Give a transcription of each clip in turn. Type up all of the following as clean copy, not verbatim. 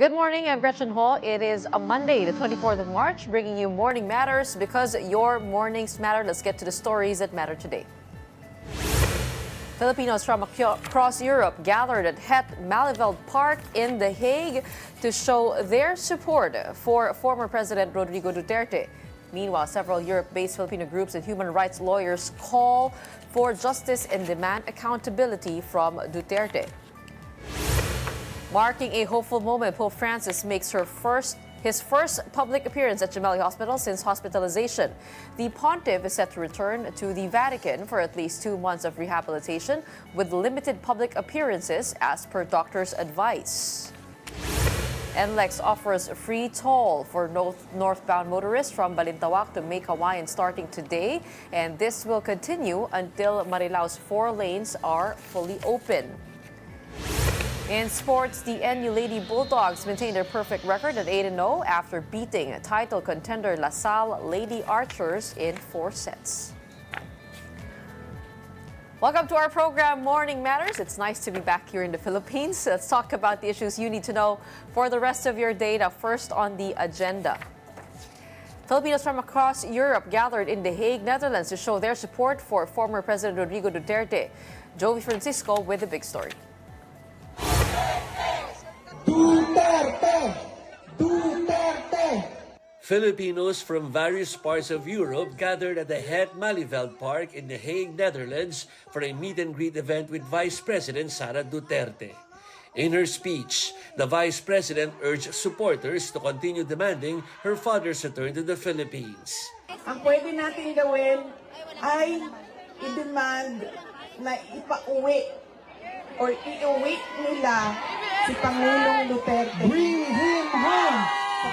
Good morning, I'm Gretchen Hall. It is a Monday, the 24th of March, bringing you Morning Matters because your mornings matter. Let's get to the stories that matter today. Filipinos from across Europe gathered at Het Malieveld Park in The Hague to show their support for former President Rodrigo Duterte. Meanwhile, several Europe-based Filipino groups and human rights lawyers call for justice and demand accountability from Duterte. Marking a hopeful moment, Pope Francis makes his first public appearance at Gemelli Hospital since hospitalization. The pontiff is set to return to the Vatican for at least 2 months of rehabilitation with limited public appearances as per doctor's advice. NLEX offers a free toll for northbound motorists from Balintawak to May Kawayan starting today, and this will continue until Marilao's 4 lanes are fully open. In sports, the NU Lady Bulldogs maintained their perfect record at 8-0 after beating title contender LaSalle Lady Archers in 4 sets. Welcome to our program, Morning Matters. It's nice to be back here in the Philippines. Let's talk about the issues you need to know for the rest of your day. Now, first on the agenda. Filipinos from across Europe gathered in The Hague, Netherlands to show their support for former President Rodrigo Duterte. Joey Francisco with the big story. Duterte! Duterte! Filipinos from various parts of Europe gathered at the Het Malieveld Park in The Hague, Netherlands for a meet and greet event with Vice President Sara Duterte. In her speech, the Vice President urged supporters to continue demanding her father's return to the Philippines. Ang pwede natin gawin ay i-demand na ipa-uwi or i-uwi nila si Pangulong Duterte. Bring him home!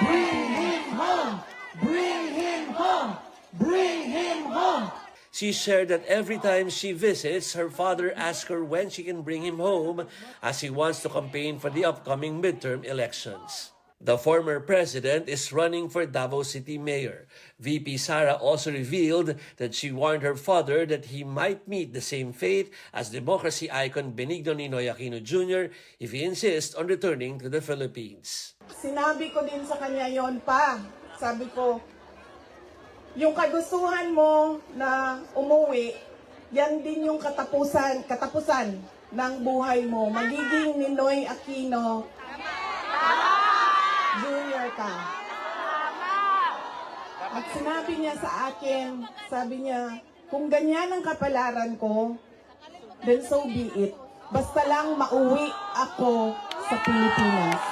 Bring him home! Bring him home! Bring him home! She shared that every time she visits, her father asks her when she can bring him home as he wants to campaign for the upcoming midterm elections. The former president is running for Davao City Mayor. VP Sara also revealed that she warned her father that he might meet the same fate as democracy icon Benigno Ninoy Aquino Jr. if he insists on returning to the Philippines. Sinabi ko din sa kanya yon pa. Sabi ko, yung kagustuhan mo na umuwi, yan din yung katapusan ng buhay mo. Magiging Ninoy Aquino Junior ka. At sinabi niya sa akin, sabi niya, kung ganyan ang kapalaran ko, then so be it. Basta lang mauwi ako sa Pilipinas.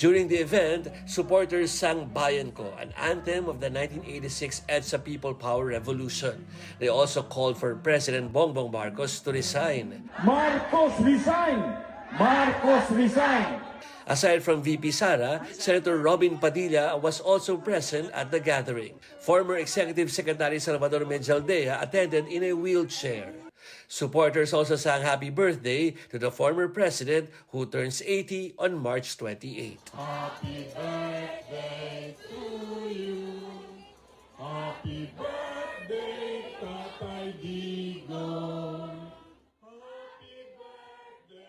During the event, supporters sang Bayan Ko, an anthem of the 1986 EDSA People Power Revolution. They also called for President Bongbong Marcos to resign. Marcos resign! Marcos resign! Aside from VP Sara, Senator Robin Padilla was also present at the gathering. Former Executive Secretary Salvador Mejaldea attended in a wheelchair. Supporters also sang happy birthday to the former president who turns 80 on March 28. Happy birthday to you. Happy birthday, Tatay Digong. Happy birthday.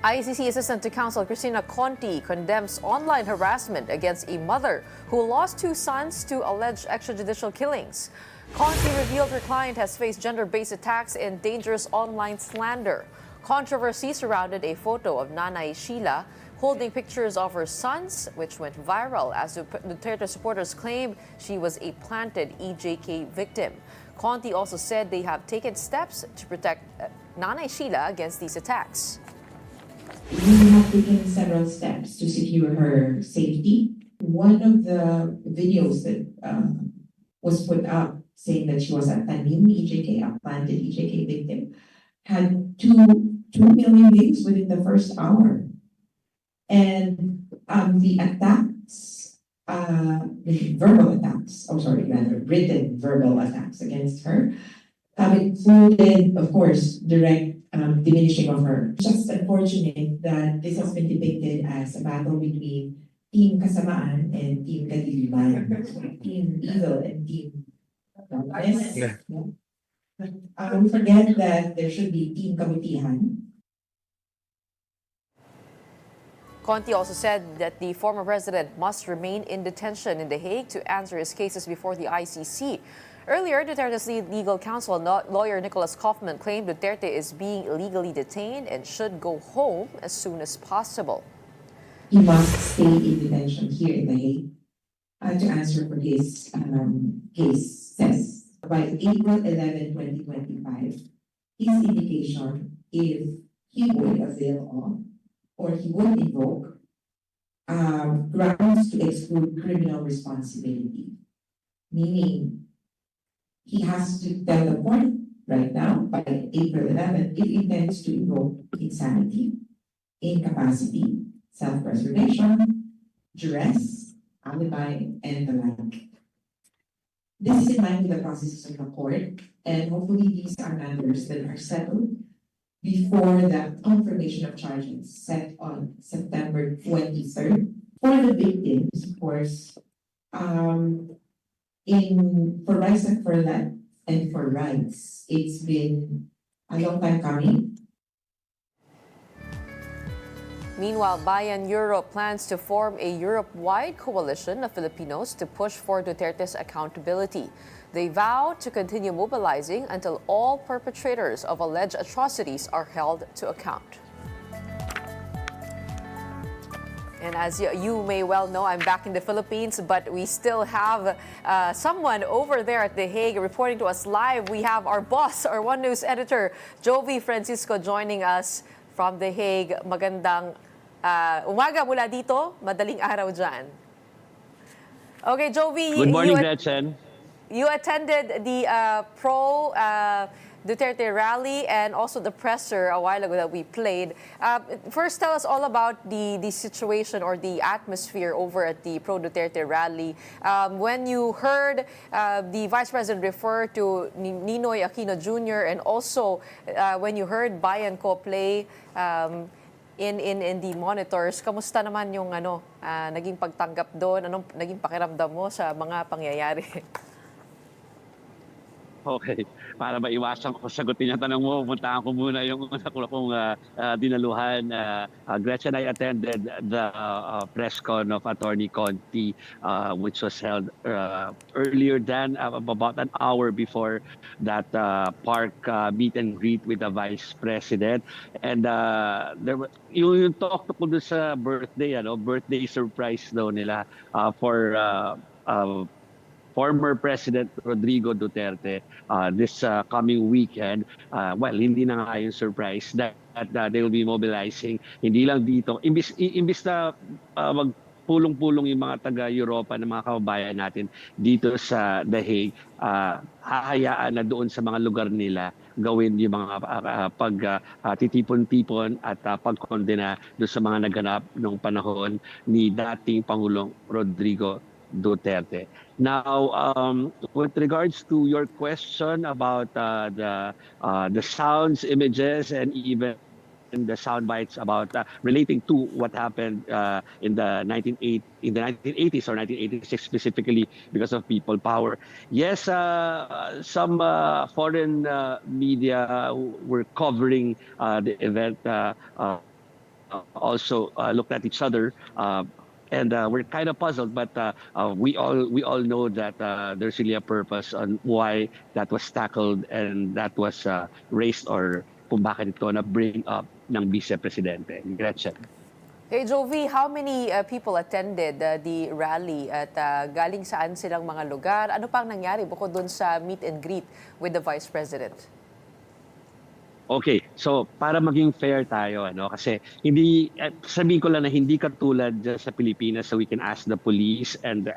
ICC Assistant to Counsel Cristina Conti condemns online harassment against a mother who lost 2 sons to alleged extrajudicial killings. Conti revealed her client has faced gender-based attacks and dangerous online slander. Controversy surrounded a photo of Nanay Sheila holding pictures of her sons, which went viral as Duterte supporters claimed she was a planted EJK victim. Conti also said they have taken steps to protect Nanay Sheila against these attacks. We have taken several steps to secure her safety. One of the videos that was put up saying that she was a tanim EJK, a planted EJK victim, had 2 million views within the first hour. And the attacks, the verbal attacks, written verbal attacks against her, included, of course, direct diminishing of her. Just unfortunate that this has been depicted as a battle between Team Kasamaan and Team Kadiliman, Team Evil and Team Darkness. We forget that there should be Team Kabutihan. Conti also said that the former president must remain in detention in The Hague to answer his cases before the ICC. Earlier, Duterte's legal counsel, lawyer Nicholas Kaufman, claimed Duterte is being illegally detained and should go home as soon as possible. He must stay in detention here in The Hague to answer for his case, says. By April 11, 2025, his indication if he would avail of or he would invoke grounds to exclude criminal responsibility, meaning he has to tell the court right now by April 11 if he intends to invoke insanity, incapacity, self-preservation, duress, alibi, and the like. This is in line with the processes of the court, and hopefully these are matters that are settled before the confirmation of charges set on September 23rd. For the victims, of course, for rights and for that and for rights, it's been a long time coming. Meanwhile, Bayan Europe plans to form a Europe-wide coalition of Filipinos to push for Duterte's accountability. They vow to continue mobilizing until all perpetrators of alleged atrocities are held to account. And as you may well know, I'm back in the Philippines, but we still have someone over there at The Hague reporting to us live. We have our boss, our One News editor, Jovi Francisco, joining us from The Hague. Magandang umaga mula dito, madaling araw dyan. Okay, Jovi. Good morning, Gretchen. You attended the Duterte rally and also the presser a while ago that we played. First, tell us all about the situation or the atmosphere over at the pro-Duterte rally. When you heard the Vice President refer to Ninoy Aquino Jr. and also when you heard Bayan Ko play in the monitors, kamusta naman yung naging pagtanggap doon? Anong naging pakiramdam mo sa mga pangyayari? Okay, para maiwasan ko sagutin yung tanong mo, puntaan ko muna yung una ko kong dinaluhan. Gretchen, I attended the press con of Attorney Conti, which was held earlier than about an hour before that park meet and greet with the Vice President. And there was, yung talk ko doon sa birthday, birthday surprise daw nila for former President Rodrigo Duterte this coming weekend. Well, hindi na nga yung surprise that they will be mobilizing. Hindi lang dito. Imbis na magpulong-pulong yung mga taga-Europa na mga kababayan natin dito sa The Hague, hahayaan na doon sa mga lugar nila gawin yung mga pagtitipon-tipon at pagkondena doon sa mga naganap noong panahon ni dating Pangulong Rodrigo Duterte. Now, with regards to your question about the sounds, images, and even the sound bites about relating to what happened in the 1980s or 1986 specifically because of people power. Yes, some foreign media were covering the event. Also looked at each other. And we're kind of puzzled, but we all know that there's really a purpose on why that was tackled and that was raised or kung bakit ito na bring up ng Vice Presidente. Gretchen. Hey Jovi, how many people attended the rally at galing saan silang mga lugar? Ano pang nangyari bukod dun sa meet and greet with the Vice President? Okay, so para maging fair tayo, kasi hindi, sabihin ko lang na hindi katulad dyan sa Pilipinas, so we can ask the police and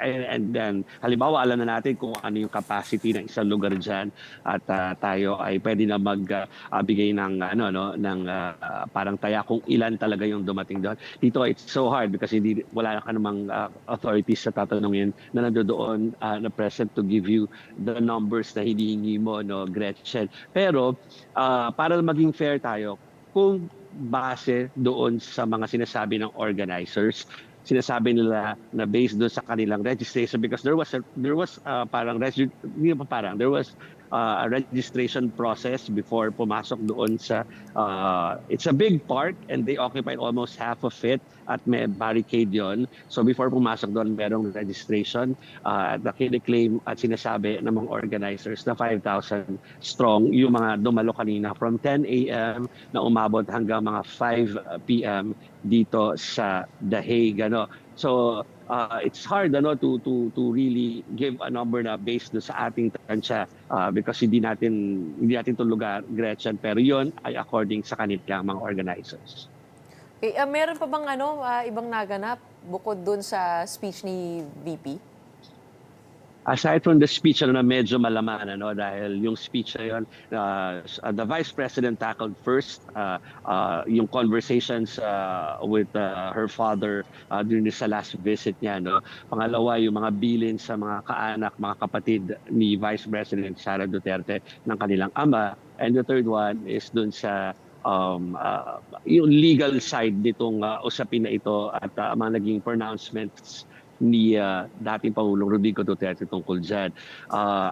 then halimbawa alam na natin kung ano yung capacity ng isang lugar dyan at tayo ay pwede na magbigay ng parang taya kung ilan talaga yung dumating doon. Dito it's so hard because wala ka namang authorities sa tatanungin na nandoon na present to give you the numbers na hinihingi mo, Gretchen. Pero para maging fair tayo, kung base doon sa mga sinasabi ng organizers, sinasabi nila na based doon sa kanilang registration, because there was a registration process before pumasok doon sa it's a big park and they occupied almost half of it at may barricade yon. So before pumasok doon, merong registration na kiniklaim at sinasabi ng mga organizers na 5,000 strong yung mga dumalo kanina from 10 a.m. na umabot hanggang mga 5 p.m. dito sa The Hague. Ano? So it's hard to really give a number na based do sa ating tansya because hindi natin to lugar, Gretchen, pero yon ay according sa kanilang mga organizers. Okay, meron pa bang ibang naganap bukod dun sa speech ni VP? Aside from the speech na medyo malaman dahil yung speech na yun, the Vice President tackled first yung conversations with her father during sa last visit niya. Pangalawa, yung mga bilin sa mga kaanak, mga kapatid ni Vice President Sara Duterte ng kanilang ama. And the third one is dun sa yung legal side nitong usapin na ito at mga naging pronouncements ni dating Pangulong Rodrigo Duterte tungkol dyan.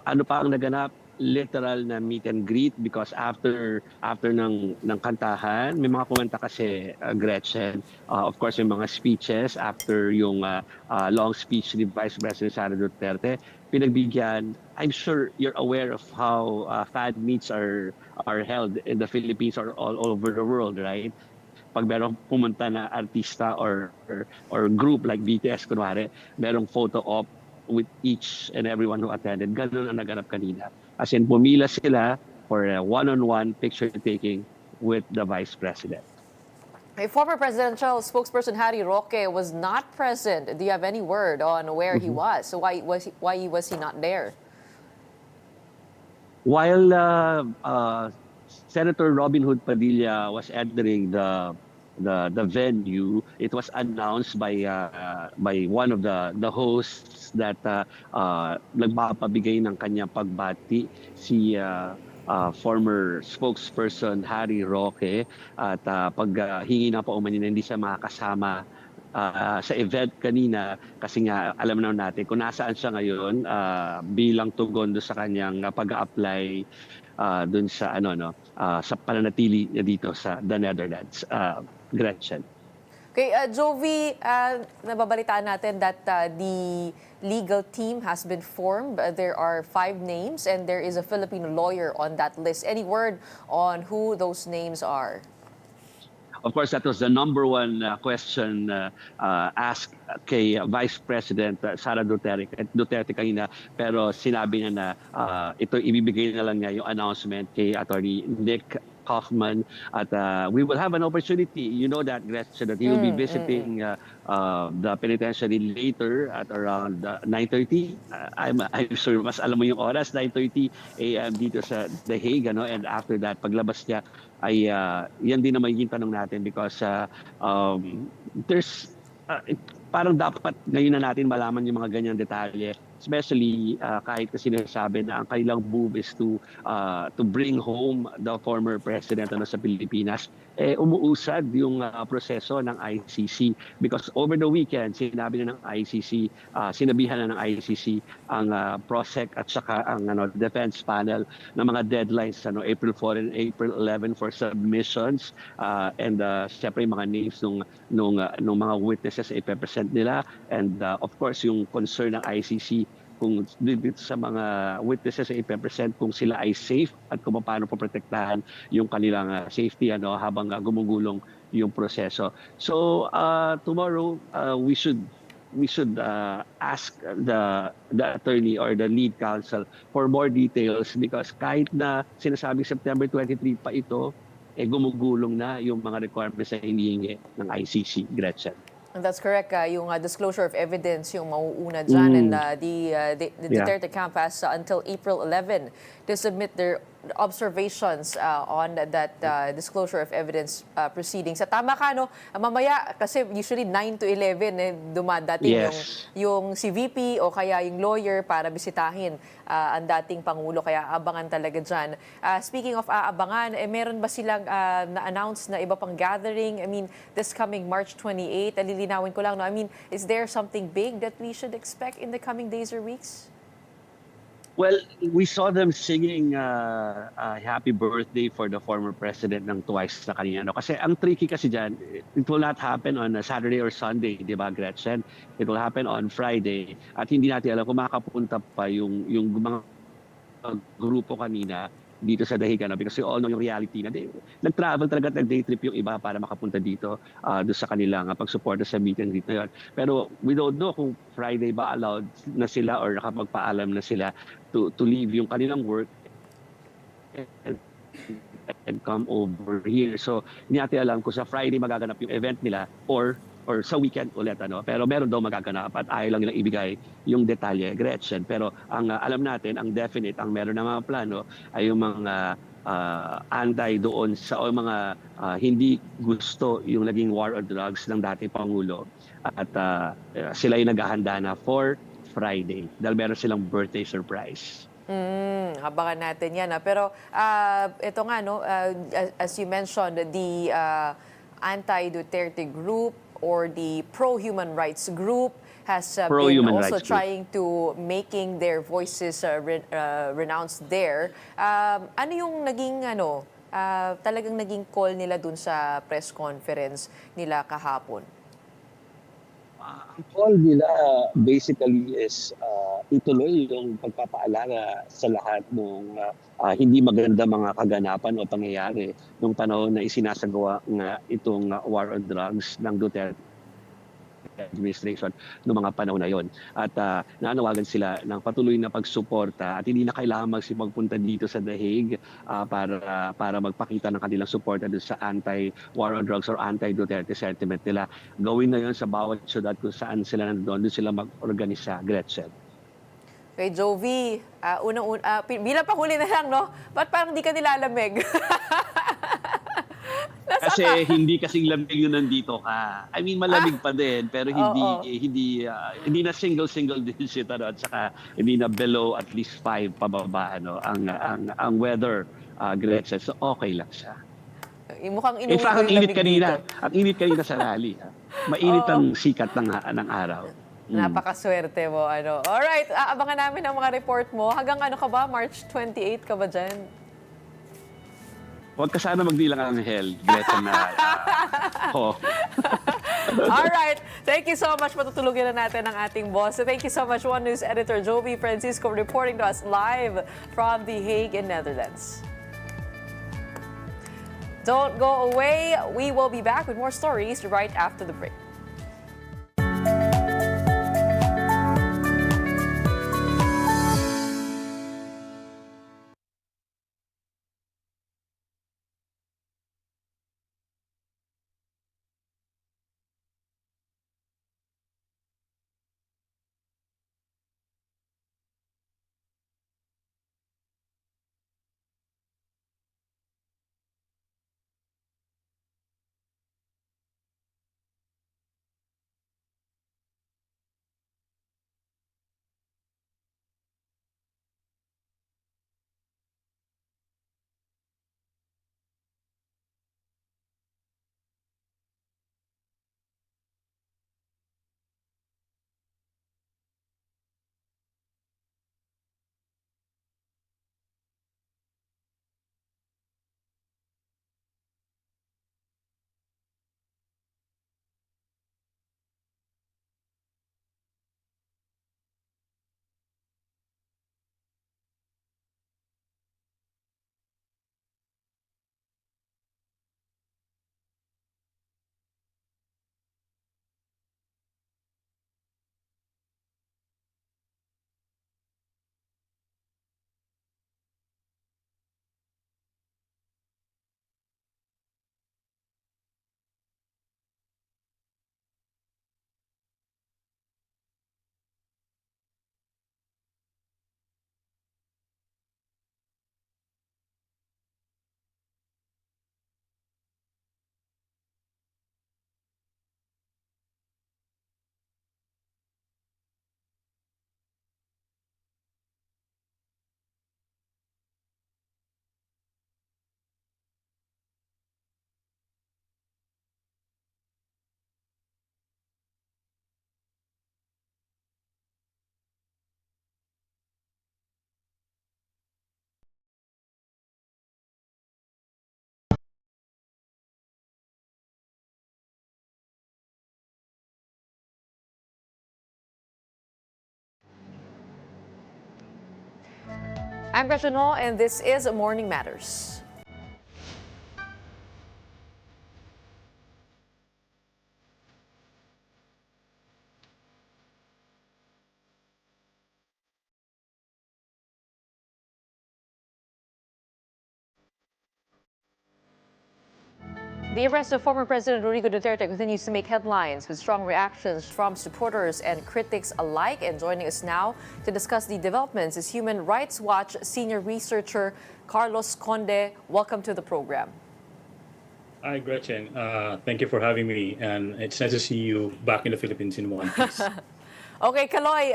Ano pa ang naganap? Literal na meet and greet because after ng kantahan, may mga kumanta kasi Gretchen. Of course, may mga speeches after yung long speech ni Vice President Sara Duterte. Pinagbigyan, I'm sure you're aware of how fan meets are held in the Philippines or all over the world, right? Pag merong pumunta na artista or group like BTS kunwari, merong photo op with each and everyone who attended. Ganun ang naganap kanina. As in, pumila sila for a one-on-one picture taking with the Vice President. A former presidential spokesperson Harry Roque was not present. Do you have any word on where he was? So why was he not there? While Senator Robin Hood Padilla was entering the venue, it was announced by one of the hosts that nagpapabigay ng kanyang pagbati si former spokesperson Harry Roque at paghingi na pa umani na hindi siya makakasama sa event kanina kasi nga alam naman natin kung nasaan siya ngayon bilang tugon do sa kanyang pag-apply dun sa sa pananatili niya dito sa the Netherlands. Gretchen. Okay, Jovi, nababalitaan natin that the legal team has been formed. There are 5 names and there is a Filipino lawyer on that list. Any word on who those names are? Of course, that was the number one question asked kay Vice President Sara Duterte kanina. Pero sinabi niya na ito ibibigay na lang niya yung announcement kay Attorney Nick Kaufman at we will have an opportunity. You know that, Gretchen, that he will be visiting the penitentiary later at around 9:30. I'm sure mas alam mo yung oras, 9:30 a.m. dito sa The Hague. And after that, paglabas niya, ay yan din na magiging tanong natin because there's parang dapat ngayon na natin malaman yung mga ganyang detalye, especially kahit na sinasabi na ang kailang move is to bring home the former president sa Pilipinas, umuusad yung proseso ng ICC because over the weekend sinabi na ng ICC, sinabihan na ng ICC ang PROSEC at saka ang defense panel ng mga deadlines April 4 and April 11 for submissions and syempre yung mga names nung mga witnesses ipepresent nila and of course yung concern ng ICC kung dito sa mga witnesses ay ipepresent kung sila ay safe at kung paano poprotektahan yung kanilang safety habang gumugulong yung proseso. So tomorrow we should ask the attorney or the lead counsel for more details because kahit na sinasabing September 23 pa ito, gumugulong na yung mga requirements na hinihingi ng ICC, Gretchen. And that's correct. Yung disclosure of evidence yung mauuna dyan. And the Duterte camp has until April 11 to submit their observations on that disclosure of evidence proceedings. Sa tama ka, no? Mamaya, kasi usually 9 to 11 dumadating Yes. yung si VP o kaya yung lawyer para bisitahin ang dating Pangulo. Kaya abangan talaga dyan. Speaking of aabangan, meron ba silang na-announce na iba pang gathering? I mean, this coming March 28, lilinawin ko lang, no? I mean, is there something big that we should expect in the coming days or weeks? Well, we saw them singing happy birthday for the former president ng twice na kanina. No? Kasi ang tricky kasi dyan, it will not happen on a Saturday or Sunday, di ba, Gretchen? It will happen on Friday. At hindi natin alam kung makapunta pa yung mga grupo kanina dito sa Dahiga, no? Because we all know yung reality na nag-travel talaga at nag-day trip yung iba para makapunta dito doon sa kanilang pagsuporta sa meet and greet na yun. Pero we don't know kung Friday ba allowed na sila or nakapagpaalam na sila to leave yung kanilang work and come over here. So, hindi natin alam kung sa Friday magaganap yung event nila or sa weekend ulit. Pero meron daw magaganap at ayaw lang nilang ibigay yung detalye, Gretchen. Pero ang alam natin, ang definite, ang meron na mga plano ay yung mga anti doon sa o mga hindi gusto yung naging war on drugs ng dating Pangulo. At sila yung naghahanda na for Friday dahil meron silang birthday surprise. Abangan natin yan. Pero ito nga, no, as you mentioned, the anti-Duterte group or the pro-human rights group has been also trying to making their voices renounced there. Ano yung naging talagang naging call nila dun sa press conference nila kahapon? Ang call nila basically is ituloy yung pagpapaalala sa lahat ng hindi maganda mga kaganapan o pangyayari nung panahon na isinasagawa nga itong war on drugs ng Duterte administration noong mga panahon na yon. At nanawagan sila ng patuloy na pagsuporta at hindi na kailangan magpunta dito sa The Hague para magpakita ng kanilang suporta doon sa anti-war on drugs or anti-Duterte sentiment nila. Gawin na yon sa bawat syudad kung saan sila nandoon, doon sila mag-organisa, Gretchen. Kay Jovi, bilang panghuli na lang, no? Ba't parang di ka nilalamig? Kasi hindi kasing lamig yung nandito ka. I mean, malamig pa din, pero hindi na single digit at saka hindi na below at least 5 pababa ang weather, Gretchen. So okay lang siya. Mukhang inuwi ko ang yung init lamig kanina. dito. Ang init kanina sa rally. Mainit ang sikat ng araw. Napakaswerte mo. Alright, abangan namin ang mga report mo. Hanggang ka ba? March 28 ka ba dyan? Huwag ka sana magdilang ang hell, Gretchen na. Alright, thank you so much. Matutulugin na natin ang ating boss. So thank you so much, One News Editor Jovi Francisco reporting to us live from The Hague in Netherlands. Don't go away. We will be back with more stories right after the break. I'm Gretchen Ho, and this is Morning Matters. The arrest of former President Rodrigo Duterte continues to make headlines with strong reactions from supporters and critics alike. And joining us now to discuss the developments is Human Rights Watch senior researcher Carlos Conde. Welcome to the program. Hi, Gretchen. Thank you for having me, and it's nice to see you back in the Philippines in one piece. Okay, Kaloy,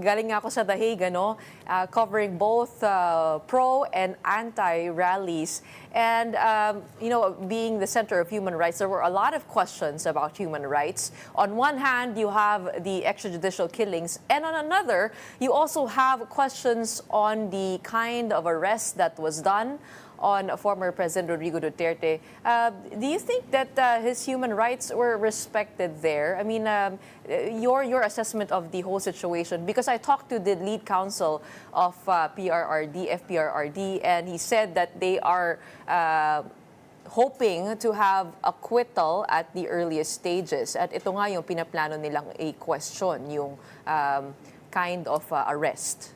galing nga ako sa The Hague, covering both pro and anti-rallies. And, being the center of human rights, there were a lot of questions about human rights. On one hand, you have the extrajudicial killings, and on another, you also have questions on the kind of arrest that was done on former President Rodrigo Duterte. Do you think that his human rights were respected there? I mean, your assessment of the whole situation, because I talked to the lead counsel of FPRRD, and he said that they are hoping to have acquittal at the earliest stages. At ito nga yung pinaplano nilang i-question, yung kind of arrest.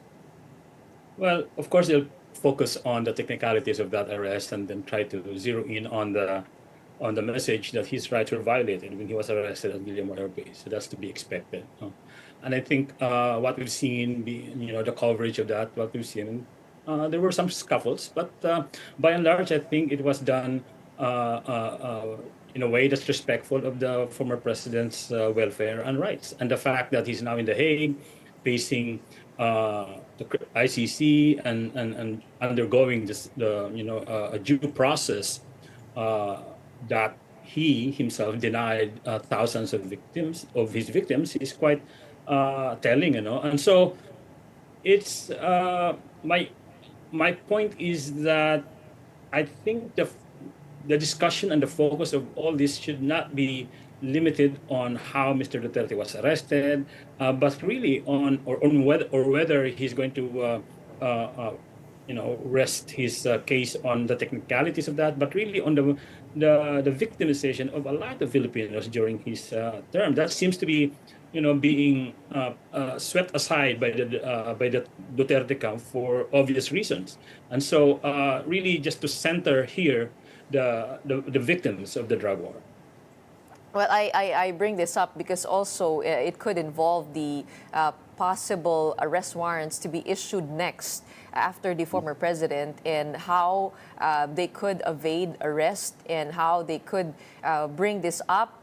Well, of course, they'll focus on the technicalities of that arrest and then try to zero in on the message that his rights were violated when he was arrested at Guillermo Air Base. So that's to be expected. And I think what we've seen, the coverage of that, what we've seen, there were some scuffles, but by and large, I think it was done in a way that's respectful of the former president's welfare and rights. And the fact that he's now in The Hague, facing the ICC and undergoing a due process that he himself denied thousands of his victims is quite telling, And so it's my point is that I think the discussion and the focus of all this should not be limited on how Mr. Duterte was arrested, but really on whether he's going to rest his case on the technicalities of that, but really on the victimization of a lot of Filipinos during his term. That seems to be being swept aside by the Duterte camp for obvious reasons. And so really just to center here the victims of the drug war. Well, I bring this up because also it could involve the possible arrest warrants to be issued next after the former president, and how they could evade arrest and how they could bring this up,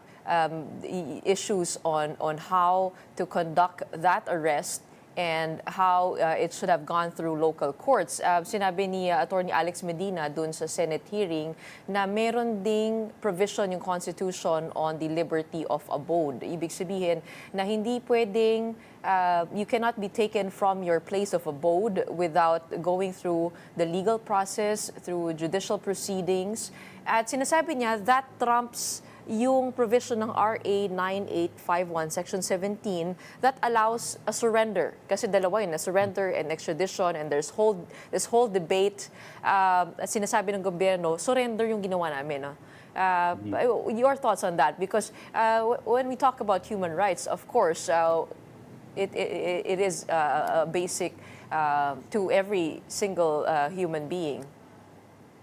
issues on how to conduct that arrest and how it should have gone through local courts. Sinabi ni Attorney Alex Medina dun sa Senate hearing na meron ding provision yung Constitution on the liberty of abode. Ibig sabihin na hindi pwedeng, you cannot be taken from your place of abode without going through the legal process, through judicial proceedings. At sinasabi niya, that trumps yung provision ng RA 9851 Section 17 that allows a surrender. Kasi dalawa yun, a surrender and extradition, and there's this whole debate. Sinasabi ng gobyerno, surrender yung ginawa namin. Your thoughts on that? Because when we talk about human rights, of course, it is basic to every single human being.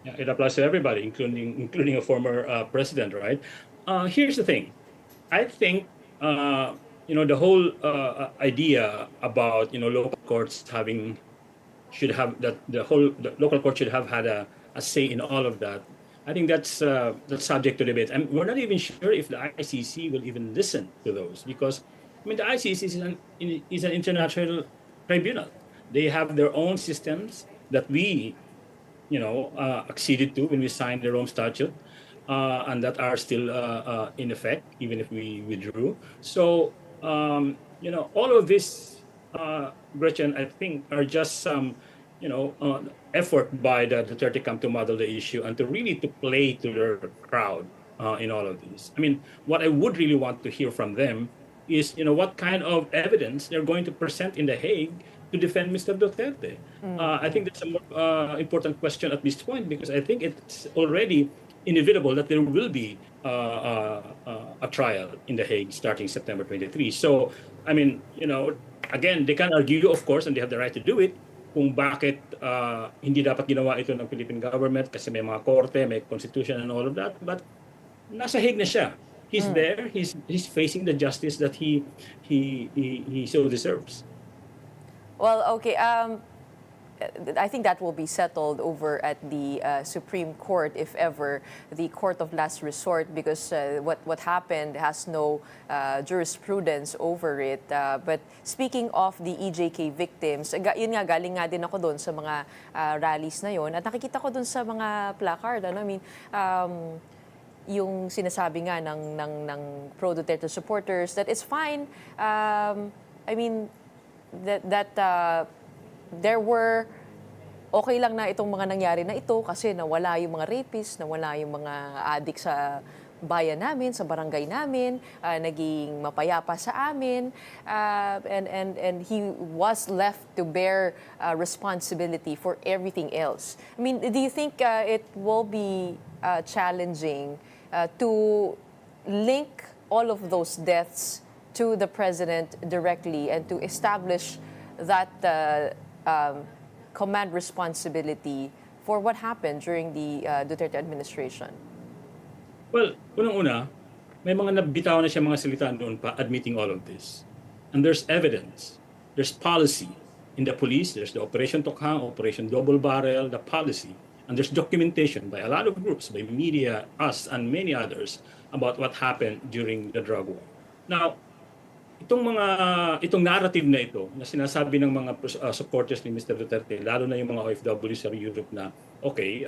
Yeah, it applies to everybody, including a former president, right? Here's the thing. I think the whole idea about local courts should have the local court should have had a say in all of that. I think that's subject to debate, and we're not even sure if the ICC will even listen to those, because the ICC is an international tribunal. They have their own systems that we acceded to when we signed the Rome Statute, and that are still in effect, even if we withdrew. So, all of this, Gretchen, I think are just some, effort by the Duterte camp to muddle the issue and to really to play to their crowd in all of this. I mean, what I would really want to hear from them is, what kind of evidence they're going to present in The Hague to defend Mr. Duterte? I think that's a more important question at this point, because I think it's already inevitable that there will be a trial in The Hague starting September 23. So, I mean, again, they can argue, of course, and they have the right to do it, kung bakit hindi dapat ginawa ito ng Philippine government kasi may mga korte, may constitution and all of that. But nasa Hague na siya. He's there. He's facing the justice that he so deserves. Well, okay. I think that will be settled over at the Supreme Court, if ever, the court of last resort, because what happened has no jurisprudence over it. But speaking of the EJK victims, yun nga, galing nga din ako doon sa mga rallies na yun. At nakikita ko doon sa mga placard. I mean, yung sinasabi nga ng pro-Duterte supporters that it's fine. I mean, that there were okay lang na itong mga nangyari na ito kasi nawala yung mga rapists, nawala yung mga adik sa bayan namin, sa barangay namin, naging mapayapa sa amin, and he was left to bear responsibility for everything else. I mean, do you think it will be challenging to link all of those deaths to the president directly and to establish that command responsibility for what happened during the Duterte administration? Well, unang-una, may mga nabitaw na siya mga salita doon pa admitting all of this. And there's evidence. There's policy in the police. There's the Operation Tokhang, Operation Double Barrel, the policy. And there's documentation by a lot of groups, by media, us, and many others about what happened during the drug war. Now, itong narrative na ito na sinasabi ng mga supporters ni Mr. Duterte, lalo na yung mga OFW sa Europe na okay,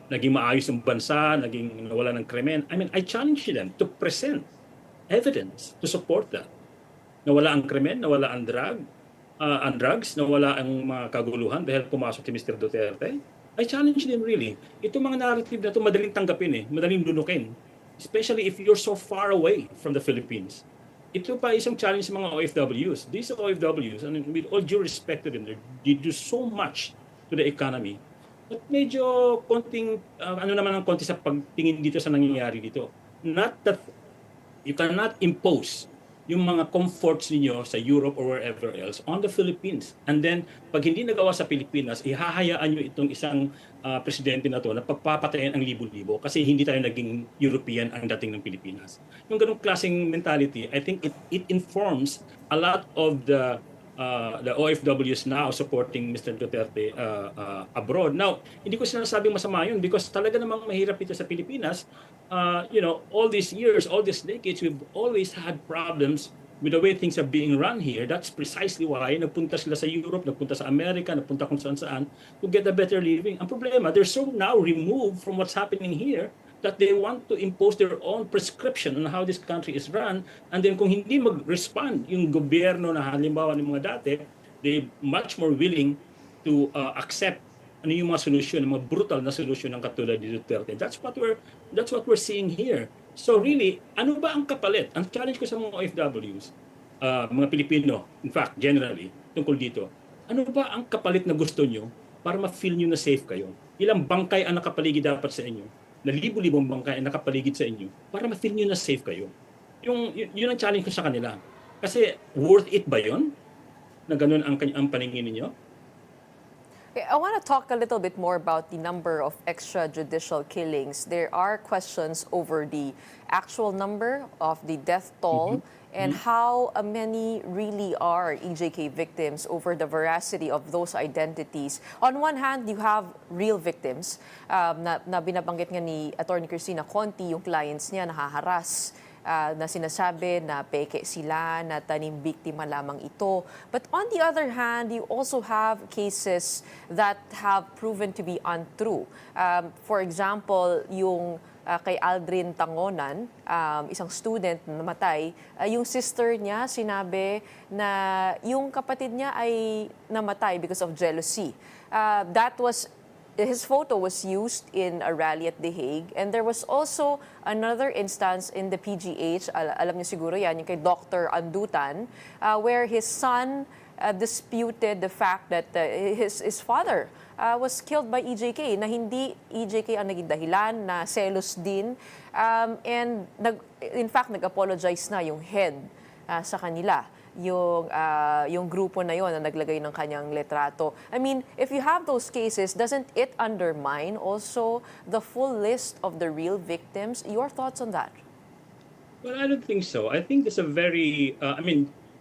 naging maayos ang bansa, naging nawala ng krimen. I mean, I challenge them to present evidence to support that. Nawala ang krimen, nawala ang drugs, nawala ang mga kaguluhan dahil pumasok si Mr. Duterte. I challenge them really. Itong mga narrative na ito madaling tanggapin madaling dunukin. Especially if you're so far away from the Philippines. Ito pa isang challenge sa mga OFWs. These OFWs, and with all due respect to them, they do so much to the economy. But medyo konting, ang konti sa pagtingin dito sa nangyayari dito. Not that you cannot impose yung mga comforts ninyo sa Europe or wherever else on the Philippines. And then, pag hindi nagawa sa Pilipinas, ihahayaan nyo itong isang presidente na to na pagpapatayin ang libo-libo kasi hindi tayo naging European ang dating ng Pilipinas. Yung ganung klaseng mentality, I think it informs a lot of the OFWs now supporting Mr. Duterte abroad. Now, hindi ko sinasabing masama yun because talaga namang mahirap ito sa Pilipinas. All these years, all these decades, we've always had problems with the way things are being run here. That's precisely why nagpunta sila sa Europe, nagpunta sa America, nagpunta kung saan-saan to get a better living. Ang problema, they're so now removed from what's happening here that they want to impose their own prescription on how this country is run. And then kung hindi mag-respond yung gobyerno na halimbawa ng mga dati, they're much more willing to accept ano yung mga solusyon, mga brutal na solusyon ng katulad ni Duterte. That's what we're seeing here. So really, ano ba ang kapalit? Ang challenge ko sa mga OFWs, mga Pilipino, in fact, generally, tungkol dito, ano ba ang kapalit na gusto nyo para ma-feel nyo na safe kayo? Ilang bangkay ang nakapaligid dapat sa inyo? Na libo-libong bangkay ang nakapaligid sa inyo para ma-feel nyo na safe kayo? Yun ang challenge ko sa kanila. Kasi worth it ba yun? Na ganun ang paningin ninyo? Okay, I want to talk a little bit more about the number of extrajudicial killings. There are questions over the actual number of the death toll and how many really are EJK victims over the veracity of those identities. On one hand, you have real victims na binabanggit nga ni Attorney Cristina Conti, yung clients niya nahaharas, na sinasabi na peke sila, na tanim biktima lamang ito. But on the other hand, you also have cases that have proven to be untrue. For example, yung kay Aldrin Tangonan, isang student na namatay, yung sister niya sinabi na yung kapatid niya ay namatay because of jealousy. His photo was used in a rally at The Hague, and there was also another instance in the PGH, alam niyo siguro yan, yung kay Dr. Andutan, where his son disputed the fact that his father was killed by EJK, na hindi EJK ang naging dahilan, na selos din. And in fact, nag-apologize na yung head sa kanila, yung grupo na yon na naglagay ng kanyang letrato. I mean, if you have those cases, doesn't it undermine also the full list of the real victims? Your thoughts on that? Well, I don't think so. I think there's a very,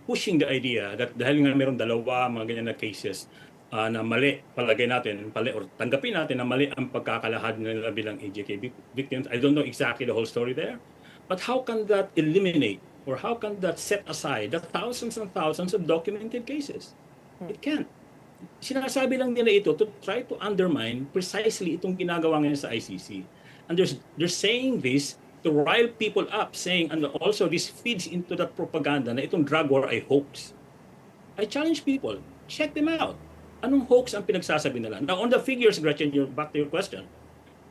pushing the idea that dahil nga mayroong dalawa, mga ganyan na cases, na mali, palagay natin, or tanggapin natin na mali ang pagkakalahad nila bilang EJK victims. I don't know exactly the whole story there. But how can that eliminate, or how can that set aside the thousands and thousands of documented cases? It can't. Sinasabi lang nila ito to try to undermine precisely itong ginagawa ngayon sa ICC. And they're saying this to rile people up, saying, and also this feeds into that propaganda na itong drug war ay hoax. I challenge people, check them out. Anong hoax ang pinagsasabi nila? Now, on the figures, Gretchen, back to your question,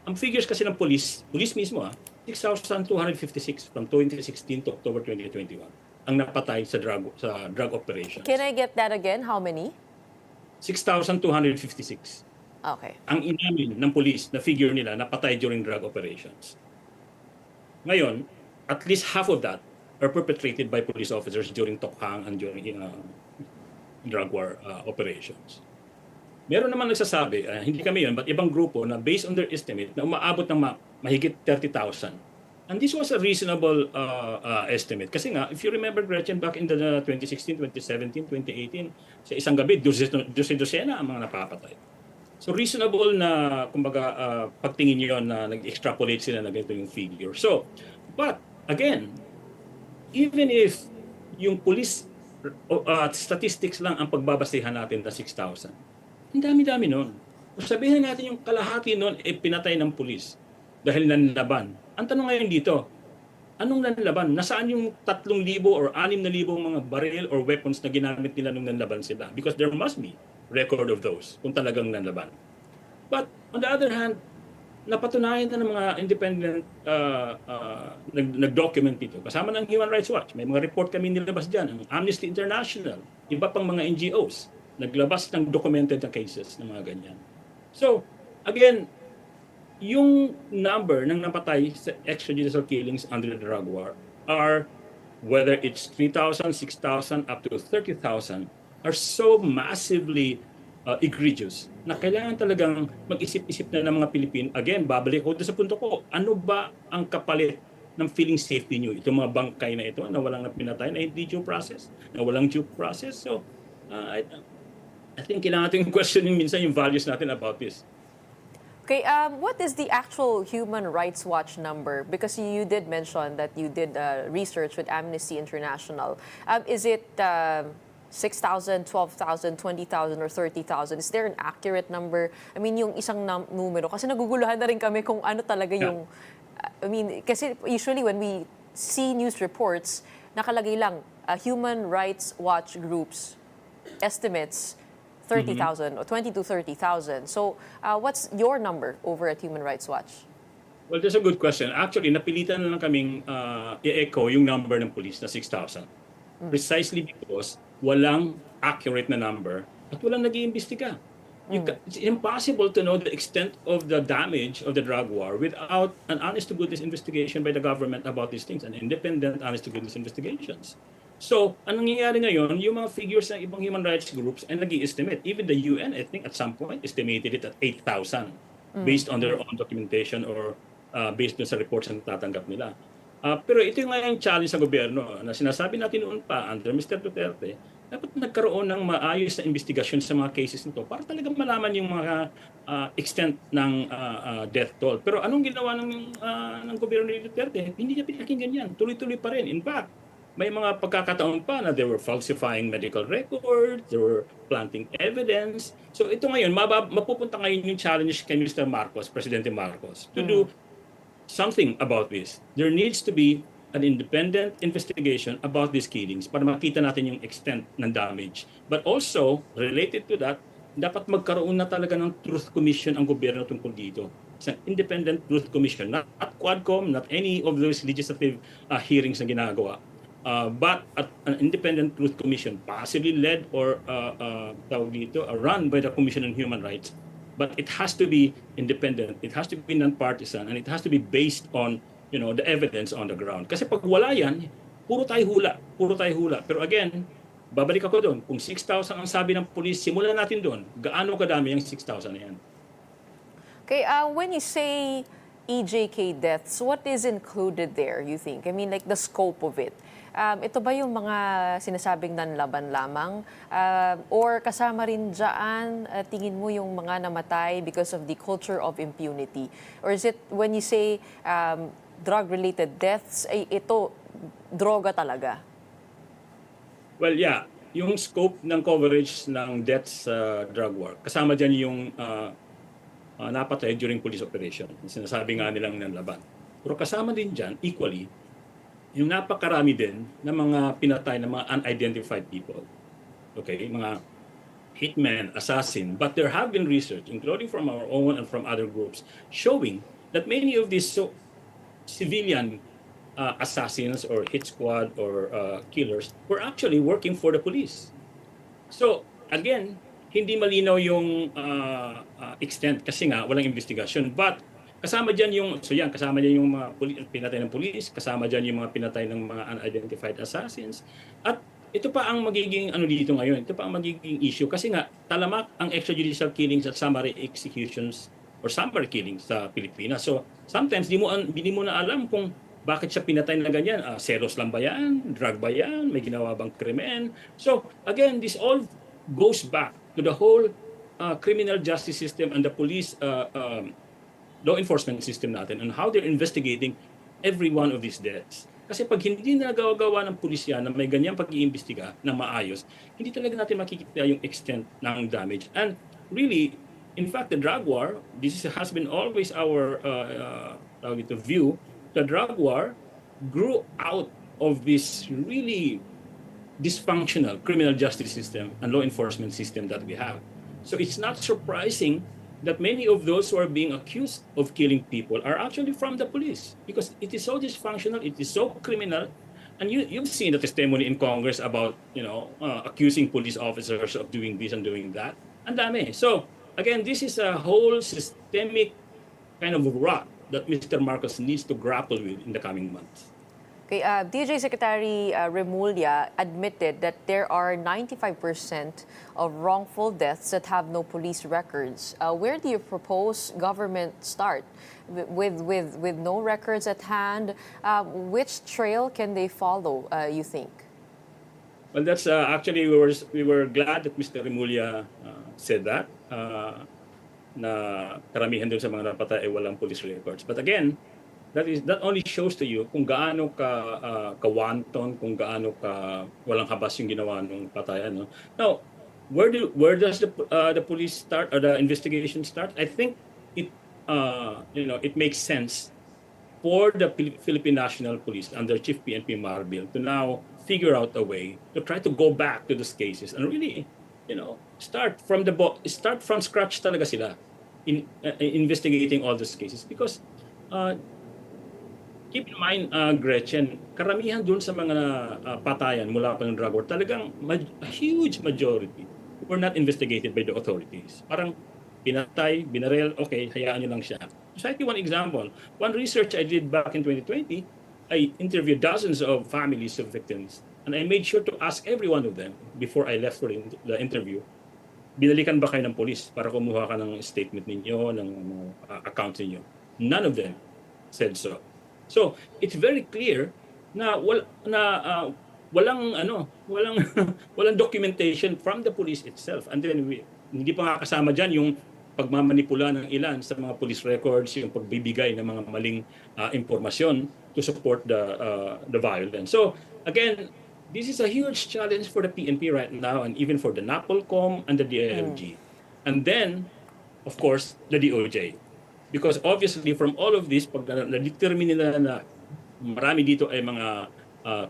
ang figures kasi ng police mismo, 6,256 from 2016 to October 2021 ang napatay sa drug operations. Can I get that again? How many? 6,256. Okay. Ang inamin ng police na figure nila napatay during drug operations. Ngayon, at least half of that are perpetrated by police officers during Tokhang and during drug war operations. Meron naman nagsasabi, hindi kami yun, but ibang grupo na based on their estimate na umaabot ng mahigit 30,000. And this was a reasonable estimate. Kasi nga, if you remember, Gretchen, back in the 2016, 2017, 2018, sa isang gabi, dosena ang mga napapatay. So reasonable na, kumbaga, pagtingin nyo na nag-extrapolate sila na ganito yung figure. So, but again, even if yung police statistics lang ang pagbabasehan natin na 6,000, ang dami-dami nun. Sabihin natin yung kalahati nun pinatay ng police dahil nanlaban. Ang tanong ngayon dito, anong nanlaban? Nasaan yung 3,000 or 6,000 mga baril or weapons na ginamit nila nung nanlaban sila? Because there must be record of those kung talagang nanlaban. But on the other hand, napatunayan na ng mga independent nag-document dito. Kasama ng Human Rights Watch. May mga report kami nilabas dyan. Ang Amnesty International, iba pang mga NGOs, naglabas ng documented na cases ng mga ganyan. So, again, yung number ng napatay sa extrajudicial killings under the drug war are, whether it's 3,000, 6,000, up to 30,000, are so massively egregious na kailangan talagang mag-isip-isip na ng mga Pilipino. Again, babalik ko sa punto ko, ano ba ang kapalit ng feeling safety nyo? Itong mga bangkay na ito na walang pinatay, na hindi due process, na walang due process. So, I think kailangan natin questioning minsan yung values natin about this. Okay, what is the actual Human Rights Watch number? Because you did mention that you did research with Amnesty International. Is it 6,000, 12,000, 20,000, or 30,000? Is there an accurate number? I mean, yung isang numero. Kasi naguguluhan na rin kami kung ano talaga yung... I mean, kasi usually when we see news reports, nakalagay lang, Human Rights Watch groups estimates 30,000 or 20 to 30,000. So, what's your number over at Human Rights Watch? Well, that's a good question. Actually, napilitan na lang kaming i-echo yung number ng police na 6,000. Precisely because walang accurate na number at walang nag-iimbestiga. It's impossible to know the extent of the damage of the drug war without an honest-to-goodness investigation by the government about these things, an independent honest-to-goodness investigations. So, ang nangyayari ngayon, yung mga figures ng ibang human rights groups ay nag-i-estimate. Even the UN, I think, at some point, estimated it at 8,000 based on their own documentation or based on sa reports na tatanggap nila. Pero ito yung ngayong challenge sa gobyerno na sinasabi natin noon pa under Mr. Duterte, dapat nagkaroon ng maayos na investigasyon sa mga cases nito para talagang malaman yung mga extent ng death toll. Pero anong ginawa ng gobyerno ni Duterte? Hindi niya pinakinggan yan. Tuloy-tuloy pa rin. In fact, may mga pagkakataon pa na they were falsifying medical records, they were planting evidence. So ito ngayon, mapupunta ngayon yung challenge kay Mr. Marcos, Presidente Marcos, to do something about this. There needs to be an independent investigation about these killings para makita natin yung extent ng damage. But also, related to that, dapat magkaroon na talaga ng Truth Commission ang gobyerno tungkol dito. It's an independent Truth Commission, not Quadcom, not any of those legislative hearings na ginagawa. But an independent truth commission, possibly led or run by the Commission on Human Rights, but it has to be independent, it has to be non-partisan, and it has to be based on the evidence on the ground. Kasi pag wala yan, puro tayo hula. Pero again, babalik ako doon, kung 6,000 ang sabi ng police, simulan natin doon, gaano kadami yung 6,000 na yan? Okay, when you say EJK deaths, what is included there, you think? I mean, like the scope of it. Ito ba yung mga sinasabing nanlaban lamang? Or kasama rin dyan, tingin mo yung mga namatay because of the culture of impunity? Or is it, when you say drug-related deaths, ay ito, droga talaga? Well, yeah. Yung scope ng coverage ng deaths sa drug war, kasama dyan yung napatay during police operation. Sinasabi nga nilang nanlaban. Pero kasama din dyan, equally, yung napakarami din ng mga pinatay ng mga unidentified people. Okay, mga hitmen, assassin. But there have been research, including from our own and from other groups, showing that many of these civilian assassins or hit squad or killers were actually working for the police. So, again, hindi malinaw yung extent kasi nga walang investigation. But kasama dyan kasama dyan yung mga pinatay ng police, kasama dyan yung mga pinatay ng mga unidentified assassins. At ito pa ang magiging dito ngayon, ito pa ang magiging issue kasi nga talamak ang extrajudicial killings at summary executions or summary killings sa Pilipinas. So sometimes di mo na alam kung bakit siya pinatay na ganyan. Selos lang ba yan? Drug ba yan? May ginawa bang krimen? So again, this all goes back to the whole criminal justice system and the police law enforcement system natin and how they're investigating every one of these deaths. Kasi pag hindi nagawa ng pulisya na may ganyang pag-iimbestiga na maayos, hindi talaga natin makikita yung extent ng damage. And really, in fact, the drug war, has been always our view. The drug war grew out of this really dysfunctional criminal justice system and law enforcement system that we have. So it's not surprising that many of those who are being accused of killing people are actually from the police because it is so dysfunctional, it is so criminal, and you've seen the testimony in Congress about accusing police officers of doing this and doing that. Ang dami. So again, this is a whole systemic kind of rot that Mr. Marcos needs to grapple with in the coming months. Okay, DJ Secretary Remulla admitted that there are 95% of wrongful deaths that have no police records. Where do you propose government start? With no records at hand, which trail can they follow, you think? Well, that's actually, we were glad that Mr. Remulla said that, na karamihan dun sa mga napatay ay walang police records. But again, that only shows to you kung gaano kawanton, kung gaano walang habas yung ginawa ng patayan. No? Now, where does the police start or the investigation start? I think it makes sense for the Philippine National Police under Chief PNP Marbil to now figure out a way to try to go back to those cases and really, start from scratch talaga sila in investigating all those cases because keep in mind, Gretchen, karamihan dun sa mga patayan mula pa ng drug war, talagang a huge majority were not investigated by the authorities. Parang pinatay, binarel, okay, hayaan nyo lang siya. To cite you one example, one research I did back in 2020, I interviewed dozens of families of victims and I made sure to ask every one of them before I left for the interview, binalikan ba kayo ng police para kumuha ka ng statement ninyo, ng accounts ninyo? None of them said so. So, it's very clear na walang documentation from the police itself. And then hindi pa nga kasama diyan yung pagmamanipula ng ilan sa mga police records, yung pagbibigay ng mga maling impormasyon to support the violence. So, again, this is a huge challenge for the PNP right now and even for the NAPOLCOM and the DILG. And then, of course, the DOJ. Because obviously from all of this, pag na-determine nila na marami dito ay mga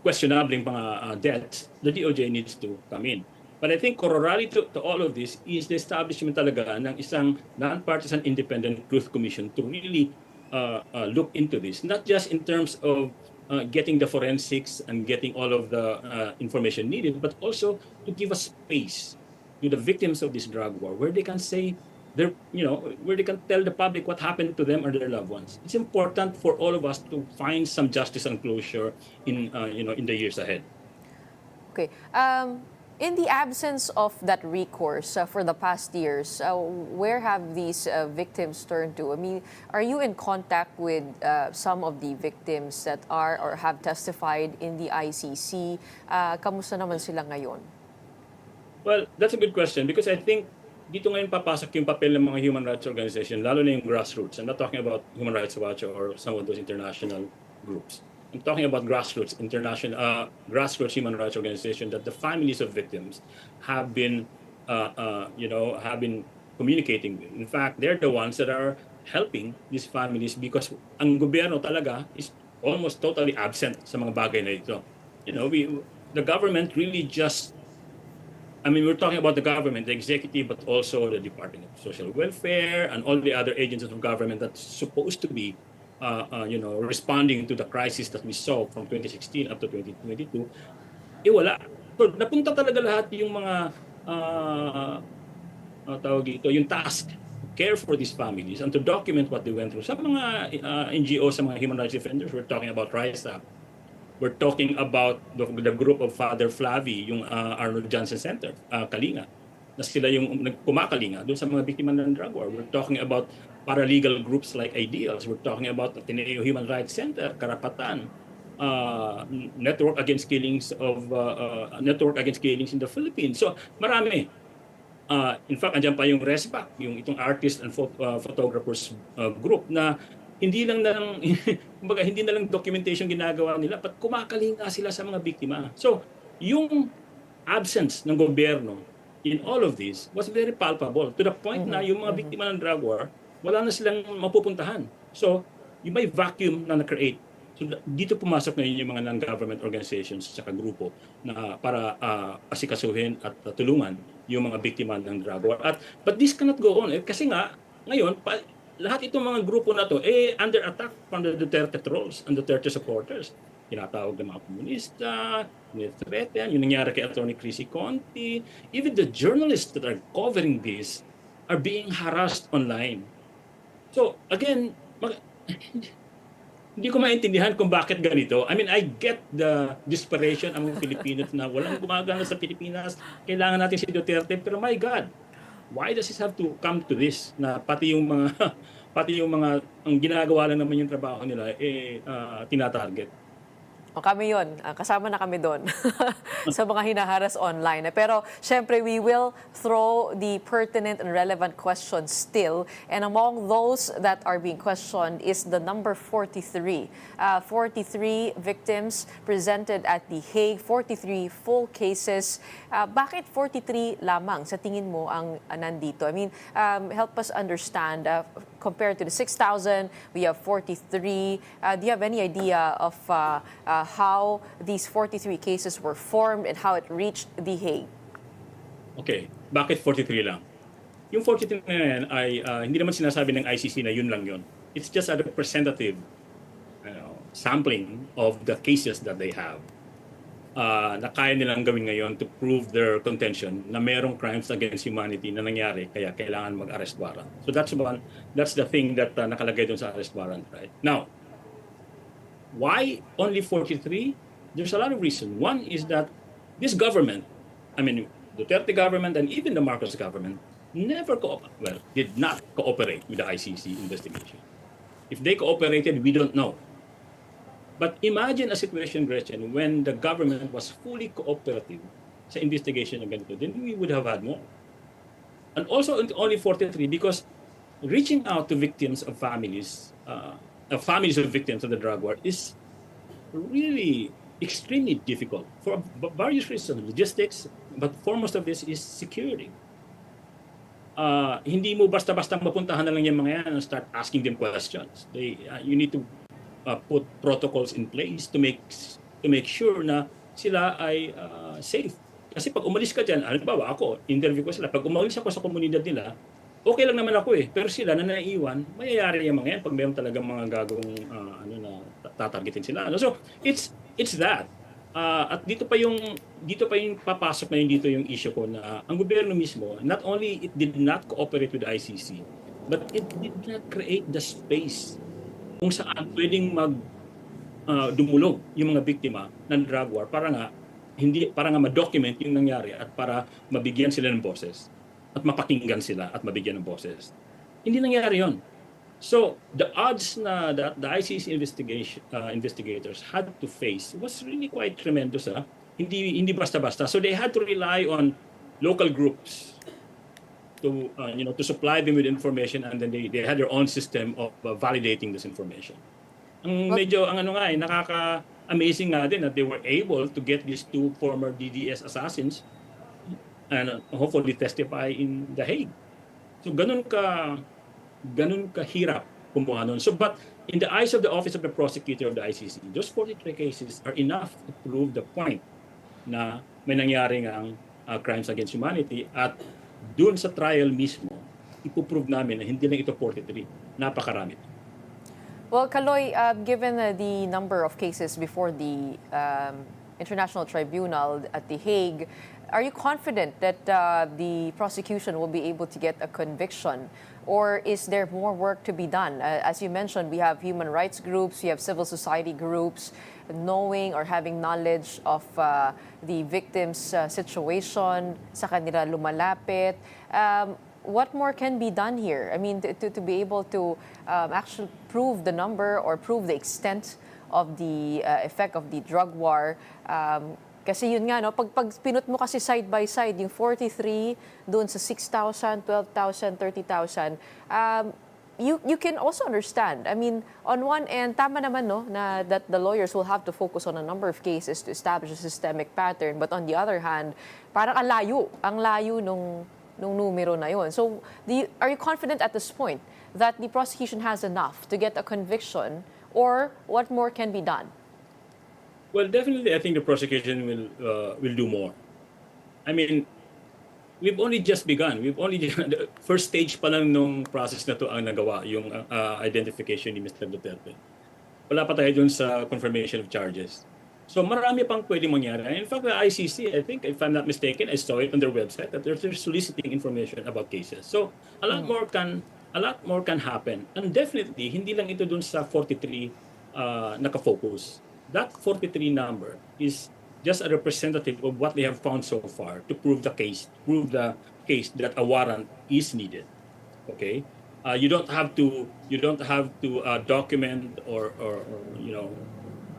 questionable mga deaths, the DOJ needs to come in. But I think corollary to all of this is the establishment talaga ng isang non-partisan independent truth commission to really look into this. Not just in terms of getting the forensics and getting all of the information needed, but also to give a space to the victims of this drug war where they can say where they can tell the public what happened to them or their loved ones. It's important for all of us to find some justice and closure in the years ahead. Okay. In the absence of that recourse for the past years, where have these victims turned to? I mean, are you in contact with some of the victims that are or have testified in the ICC? Kamusta naman sila ngayon? Well, that's a good question because I think dito ngayon papasok yung papel ng mga human rights organization, lalo na yung grassroots. I'm not talking about Human Rights Watch or some of those international groups. I'm talking about grassroots, grassroots human rights organization that the families of victims have been, have been communicating with. In fact, they're the ones that are helping these families because ang gobyerno talaga is almost totally absent sa mga bagay na ito. The government really just, we're talking about the government, the executive, but also the Department of Social Welfare and all the other agencies of government that's supposed to be responding to the crisis that we saw from 2016 up to 2022, wala. So, napunta talaga lahat yung mga yung task to care for these families and to document what they went through. Sa mga NGOs, sa mga human rights defenders, we're talking about RISA. We're talking about the group of Father Flavi, yung Arnold Johnson Center, Kalinga, na sila yung kumakalinga doon sa mga biktima ng drug war. We're talking about paralegal groups like Ideals. We're talking about the Ateneo Human Rights Center, Karapatan, Network Against Killings in the Philippines. So marami. In fact, andyan pa yung RESPAC, yung itong artist and photographers group na hindi na lang documentation ginagawa nila, but kumakalinga sila sa mga biktima. So, yung absence ng gobyerno in all of this was very palpable to the point na yung mga biktima ng drug war, wala na silang mapupuntahan. So, yung may vacuum na na-create. So, dito pumasok na yung mga non-government organizations at grupo na para asikasuhin at tulungan yung mga biktima ng drug war. But this cannot go on. Kasi nga, ngayon, lahat itong mga grupo na to under attack from the Duterte trolls and Duterte supporters. Tinatawag ng mga komunista, niretreten, yung nangyari kay Atty. Chrissy Conti. Even the journalists that are covering this are being harassed online. So again, hindi ko maintindihan kung bakit ganito. I get the desperation among Filipinos na walang gumagana sa Pilipinas, kailangan natin si Duterte, pero my God, why does it have to come to this na pati yung mga ang ginagawa lang naman yung trabaho nila tinatarget? O kami yun, kasama na kami doon sa mga hinaharas online. Pero syempre, we will throw the pertinent and relevant questions still. And among those that are being questioned is the number 43. 43 victims presented at the Hague, 43 full cases. Bakit 43 lamang sa tingin mo ang nandito? Help us understand. Compared to the 6,000, we have 43. Do you have any idea of how these 43 cases were formed and how it reached The Hague? Okay, bakit 43 lang? Yung 43 na yan ay hindi naman sinasabi ng ICC na yun lang yun. It's just a representative sampling of the cases that they have na kaya nilang gawin ngayon to prove their contention na merong crimes against humanity na nangyari kaya kailangan mag-arrest warrant. So that's the thing that nakalagay doon sa arrest warrant, right? Now, why only 43? There's a lot of reasons. One is that this government, Duterte government and even the Marcos government did not cooperate with the ICC investigation. If they cooperated, we don't know. But imagine a situation, Gretchen, when the government was fully cooperative sa investigation ng ganito, then we would have had more. And also only 43 because reaching out to victims of families of victims of the drug war is really extremely difficult for various reasons, logistics, but foremost of this is security. Hindi mo basta-basta mapuntahan na lang yung mga yan and start asking them questions. You need to put protocols in place to make sure na sila ay safe. Kasi pag umalis ka dyan, halimbawa ako, interview ko sila, pag umalis ako sa komunidad nila, okay lang naman ako eh. Pero sila na naiiwan, mayayari yung mga yan pag mayroon talagang mga gagawing tatargetin sila. So it's that. At dito pa yung papasok na dito yung issue ko na ang gobyerno mismo, not only it did not cooperate with the ICC, but it did not create the space kung saan pwedeng dumulog yung mga biktima ng drug war para nga ma-document yung nangyari at para mabigyan sila ng boses at mapakinggan sila at mabigyan ng boses. Hindi nangyari yon. So the odds na that the ICC investigators had to face was really quite tremendous. Hindi basta-basta. So they had to rely on local groups to to supply them with information, and then they had their own system of validating this information. Nakaka-amazing nga din that they were able to get these two former DDS assassins and hopefully testify in The Hague. So ganun kahirap kumuha nun. So but in the eyes of the Office of the Prosecutor of the ICC, those 43 cases are enough to prove the point na may nangyaring ang crimes against humanity, at dun sa trial mismo, ipuprove namin na hindi lang ito 43, napakarami. Well, Kaloy, given the number of cases before the International Tribunal at The Hague, are you confident that the prosecution will be able to get a conviction? Or is there more work to be done? As you mentioned, we have human rights groups, we have civil society groups, knowing or having knowledge of the victim's situation, sa kanila lumalapit. What more can be done here? I mean, to be able to actually prove the number or prove the extent of the effect of the drug war. Kasi yun nga, no, pag pinut mo kasi side by side, yung 43 doon sa 6,000, 12,000, 30,000, you can also understand. I mean, on one end, tama naman, no, na that the lawyers will have to focus on a number of cases to establish a systemic pattern. But on the other hand, parang ang layo nung numero na yun. So, are you confident at this point that the prosecution has enough to get a conviction, or what more can be done? Well, definitely, I think the prosecution will do more. I mean, we've only just begun. The first stage pa lang nung process na to ang nagawa, yung identification ni Mr. Duterte. Wala pa tayo dun sa confirmation of charges. So marami pang pwedeng mangyari. In fact, the ICC, I think, if I'm not mistaken, I saw it on their website that they're soliciting information about cases. So a lot more can happen. And definitely, hindi lang ito dun sa 43 nakafocus. That 43 number is just a representative of what they have found so far to prove the case that a warrant is needed. Okay? You don't have to document or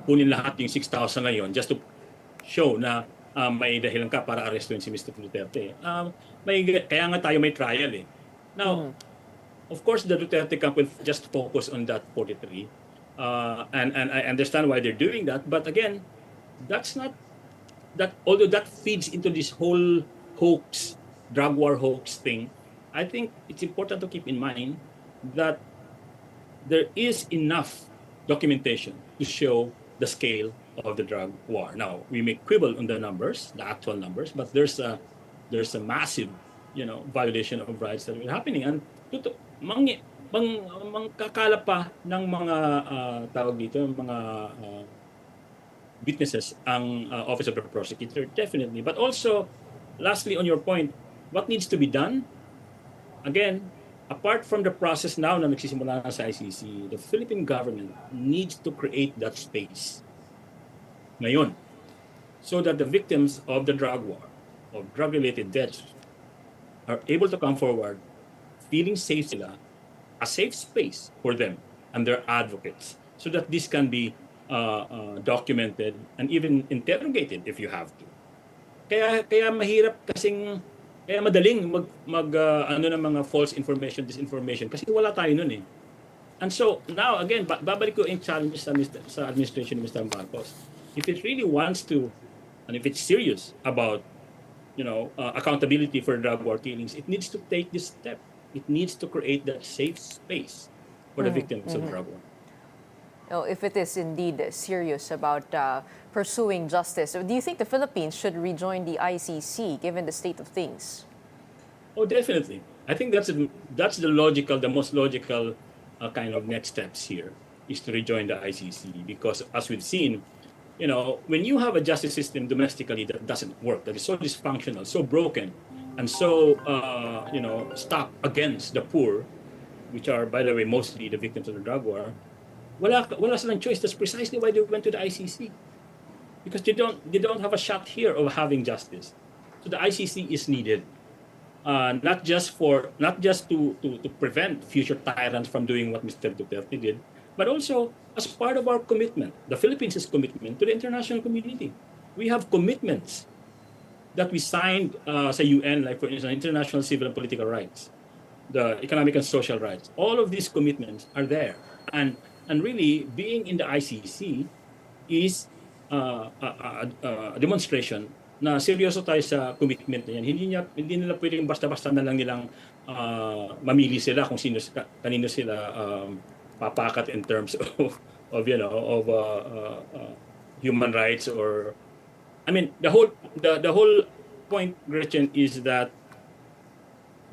kunin lahat yung 6,000 na yun just to show na may dahilan ka para arrestuin si Mr. Duterte. Kaya nga tayo may trial eh. Now, of course, the Duterte camp will just focus on that 43. And I understand why they're doing that. But again, although that feeds into this whole hoax, drug war hoax thing, I think it's important to keep in mind that there is enough documentation to show the scale of the drug war. Now, we may quibble on the numbers, the actual numbers, but there's a massive, violation of rights that are happening. And mangkakala pa ng mga mga witnesses ang Office of the Prosecutor, definitely. But also, lastly, on your point, what needs to be done? Again, apart from the process now na nagsisimula na sa ICC, the Philippine government needs to create that space ngayon so that the victims of the drug war, of drug-related deaths, are able to come forward feeling safe sila, a safe space for them and their advocates, so that this can be documented and even interrogated if you have to. Kaya mahirap kasing kaya madaling ng mga false information, disinformation, kasi wala tayo nun eh. And so now again, babalik ko yung challenge sa administration ni Mr. Marcos. If it really wants to, and if it's serious about accountability for drug war killings, it needs to take this step. It needs to create that safe space for the victims of drug war. If it is indeed serious about pursuing justice, do you think the Philippines should rejoin the ICC given the state of things? Oh, definitely. I think that's the most logical kind of next steps here is to rejoin the ICC because as we've seen, when you have a justice system domestically that doesn't work, that is so dysfunctional, so broken, and so stuck against the poor, which are, by the way, mostly the victims of the drug war, wala silang choice. That's precisely why they went to the ICC because they don't have a shot here of having justice. So the ICC is needed. Not just to prevent future tyrants from doing what Mr. Duterte did, but also as part of our commitment, the Philippines' commitment to the international community. We have commitments that we signed sa UN, like for instance, international civil and political rights, the economic and social rights. All of these commitments are there, and really being in the ICC is a demonstration na seryoso tayo sa commitment na yan. Hindi nila pwedeng basta-basta na lang nilang mamili sila kung kanino sila papakat in terms of human rights or I mean the whole point, Gretchen, is that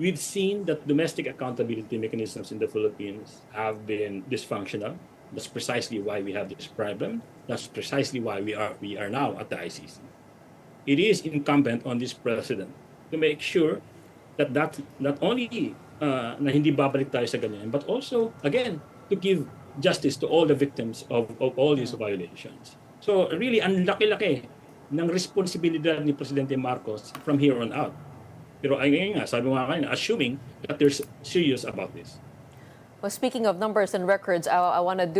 we've seen that domestic accountability mechanisms in the Philippines have been dysfunctional. That's precisely why we have this problem. That's precisely why we are now at the ICC. It is incumbent on this president to make sure that not only na hindi babalik tayo sa ganyan, but also, again, to give justice to all the victims of all these violations. So really, ang laki-laki ng responsibilidad ni Presidente Marcos from here on out. Pero ayun nga, sabi mo nga kanina, assuming that they're serious about this. Well, speaking of numbers and records, I want to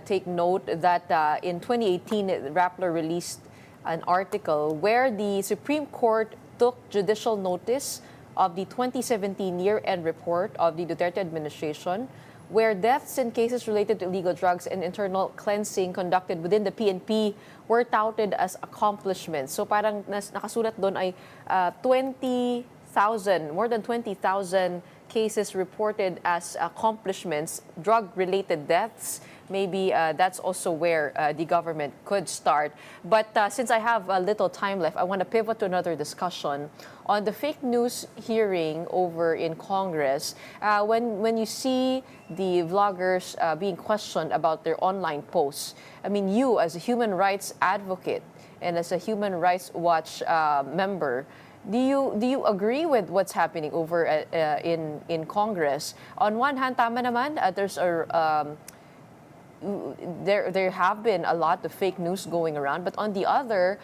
take note that in 2018, Rappler released an article where the Supreme Court took judicial notice of the 2017 year-end report of the Duterte administration, where deaths in cases related to illegal drugs and internal cleansing conducted within the PNP were touted as accomplishments. So parang nakasulat doon ay 20,000, more than 20,000 cases reported as accomplishments, drug-related deaths. Maybe that's also where the government could start. But since I have a little time left, I want to pivot to another discussion on the fake news hearing over in Congress. When you see the vloggers being questioned about their online posts, I mean, you as a human rights advocate and as a Human Rights Watch member, do you agree with what's happening over in Congress? On one hand, tama naman, there's there have been a lot of fake news going around, but on the other,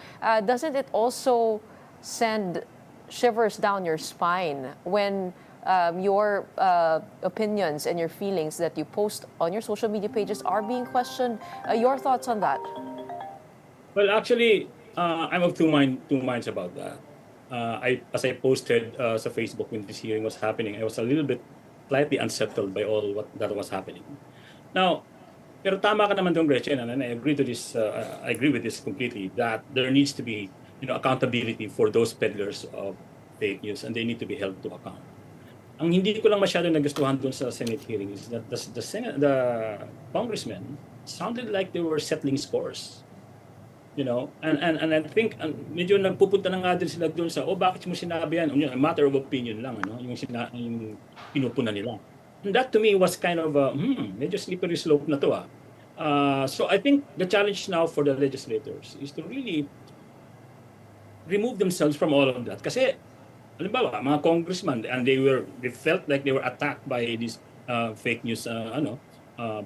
doesn't it also send shivers down your spine when your opinions and your feelings that you post on your social media pages are being questioned? Your thoughts on that? Well, actually, I'm of two minds about that. As I posted sa Facebook when this hearing was happening, I was a little bit slightly unsettled by all what that was happening. Now, pero tama ka naman doon, Gretchen, and I agree to this. I agree with this completely. That there needs to be, accountability for those peddlers of fake news, and they need to be held to account. Ang hindi ko lang masyado nagustuhan doon sa Senate hearing is that the congressmen sounded like they were settling scores. And I think medyo nagpupunta na nga din sila doon sa bakit mo sinabi yan? A matter of opinion lang, yung pinupuna nila. And that to me was kind of medyo slippery slope na to. So I think the challenge now for the legislators is to really remove themselves from all of that. Kasi, halimbawa, mga congressmen, and they felt like they were attacked by these fake news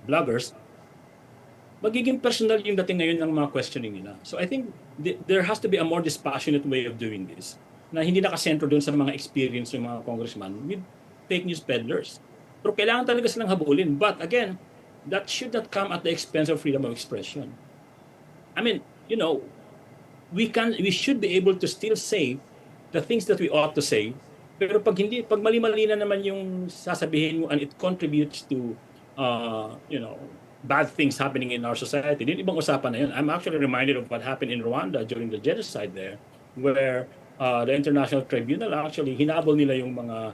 bloggers, magiging personal yung dating ngayon ng mga questioning nila. So I think there has to be a more dispassionate way of doing this na hindi nakasentro doon sa mga experience ng mga congressman with fake news peddlers. Pero kailangan talaga silang habulin. But again, that should not come at the expense of freedom of expression. I mean, we should be able to still say the things that we ought to say. Pero pag mali-mali na naman yung sasabihin mo and it contributes to, bad things happening in our society, din ibang usapan na yun. I'm actually reminded of what happened in Rwanda during the genocide there, where the International Tribunal actually hinabol nila yung mga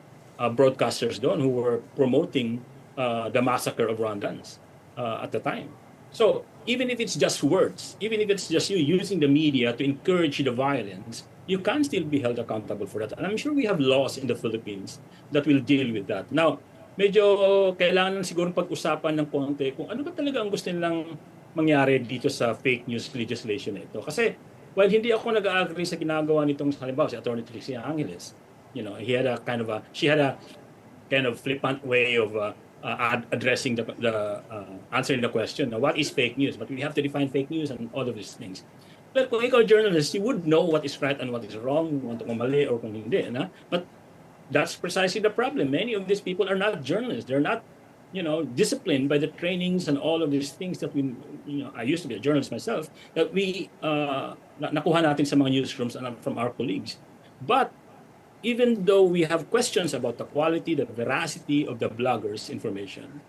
broadcasters doon who were promoting the massacre of Rwandans at the time. So even if it's just words, even if it's just you using the media to encourage the violence, you can still be held accountable for that. And I'm sure we have laws in the Philippines that will deal with that. Now, medyo kailangan siguro pag-usapan ng konti kung ano ba talaga ang gusto nilang mangyari dito sa fake news legislation na ito. Kasi while hindi ako nag-agree sa ginagawa nitong halimbawa si Attorney Tricia Angeles, he had a she had a kind of flippant way of addressing answering the question. Now, what is fake news? But we have to define fake news and all of these things. But kung ikaw journalist, you would know what is right and what is wrong, kung mali or kung hindi. Na? But that's precisely the problem. Many of these people are not journalists. They're not, disciplined by the trainings and all of these things that we, I used to be a journalist myself, that we nakuha natin sa mga newsrooms and from our colleagues. But even though we have questions about the quality, the veracity of the bloggers' information,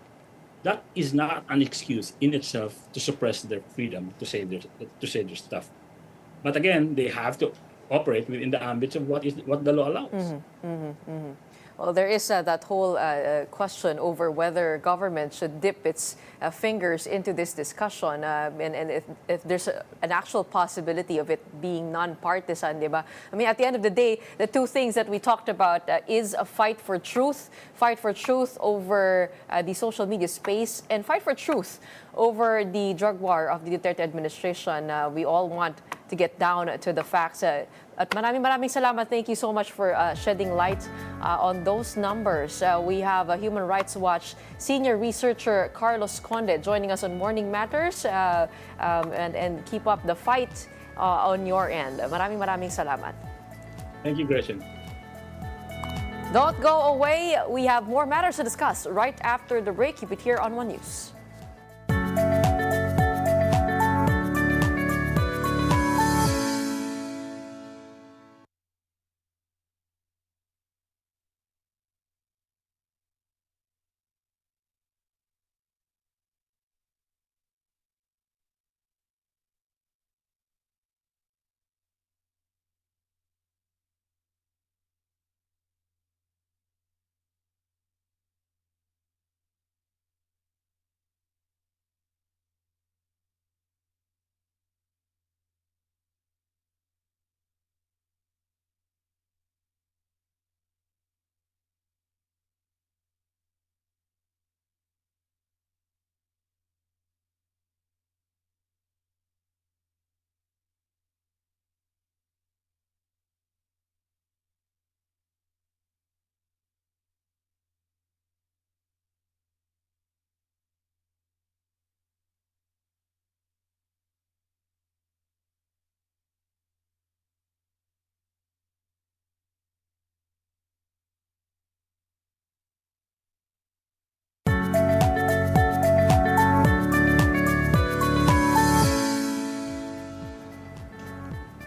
that is not an excuse in itself to suppress their freedom to say their stuff. But again, they have to operate within the ambits of what the law allows. Well, there is that whole question over whether government should dip its fingers into this discussion, and if there's an actual possibility of it being non-partisan, diba? I mean, at the end of the day, the two things that we talked about is a fight for truth over the social media space, and fight for truth over the drug war of the Duterte administration. We all want to get down to the facts. At maraming salamat. Thank you so much for shedding light on those numbers. We have Human Rights Watch senior researcher Carlos Conde joining us on Morning Matters, and keep up the fight on your end. Maraming salamat. Thank you, Gretchen. Don't go away. We have more matters to discuss right after the break. Keep it here on One News.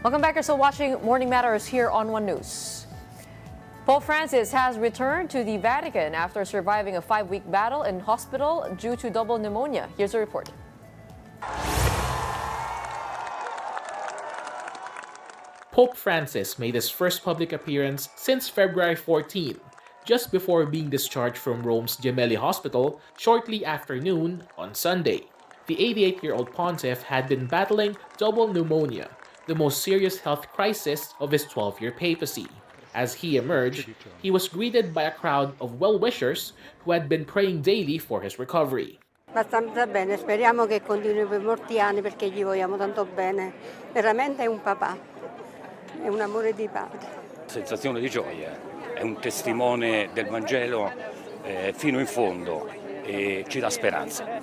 Welcome back. You're still watching Morning Matters here on One News. Pope Francis has returned to the Vatican after surviving a 5-week battle in hospital due to double pneumonia. Here's a report. Pope Francis made his first public appearance since February 14, just before being discharged from Rome's Gemelli Hospital shortly after noon on Sunday. The 88-year-old pontiff had been battling double pneumonia, the most serious health crisis of his 12-year papacy. As he emerged, he was greeted by a crowd of well-wishers who had been praying daily for his recovery. Abbastanza bene, speriamo che continui per molti anni perché gli vogliamo tanto bene. Veramente è un papà, è un amore di padre. Sensazione di gioia, è un testimone del Vangelo fino in fondo e ci dà speranza.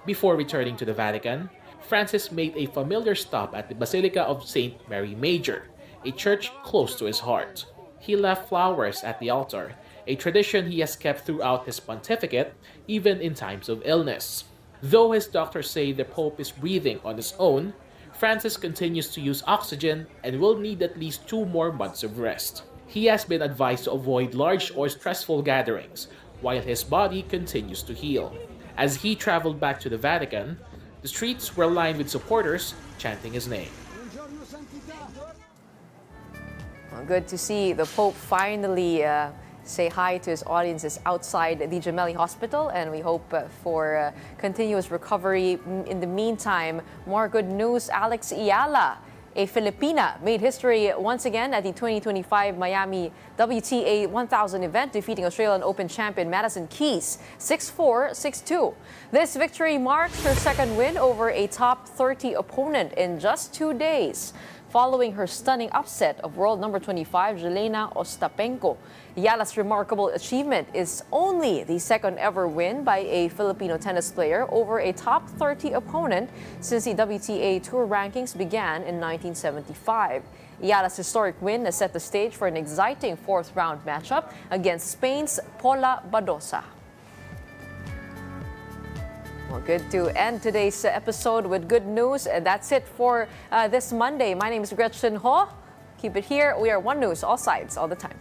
Before returning to the Vatican, Francis made a familiar stop at the Basilica of St. Mary Major, a church close to his heart. He left flowers at the altar, a tradition he has kept throughout his pontificate, even in times of illness. Though his doctors say the Pope is breathing on his own, Francis continues to use oxygen and will need at least 2 more months of rest. He has been advised to avoid large or stressful gatherings, while his body continues to heal. As he traveled back to the Vatican, the streets were lined with supporters chanting his name. Well, good to see the Pope finally say hi to his audiences outside the Gemelli Hospital, and we hope for continuous recovery. In the meantime, more good news. Alex Iala A Filipina made history once again at the 2025 Miami WTA 1000 event, defeating Australian Open champion Madison Keys 6-4, 6-2. This victory marks her second win over a top 30 opponent in just 2 days, following her stunning upset of world number 25 Jelena Ostapenko. Yala's remarkable achievement is only the second ever win by a Filipino tennis player over a top 30 opponent since the WTA Tour rankings began in 1975. Yala's historic win has set the stage for an exciting fourth-round matchup against Spain's Paula Badosa. Well, good to end today's episode with good news. And that's it for this Monday. My name is Gretchen Ho. Keep it here. We are One News, all sides, all the time.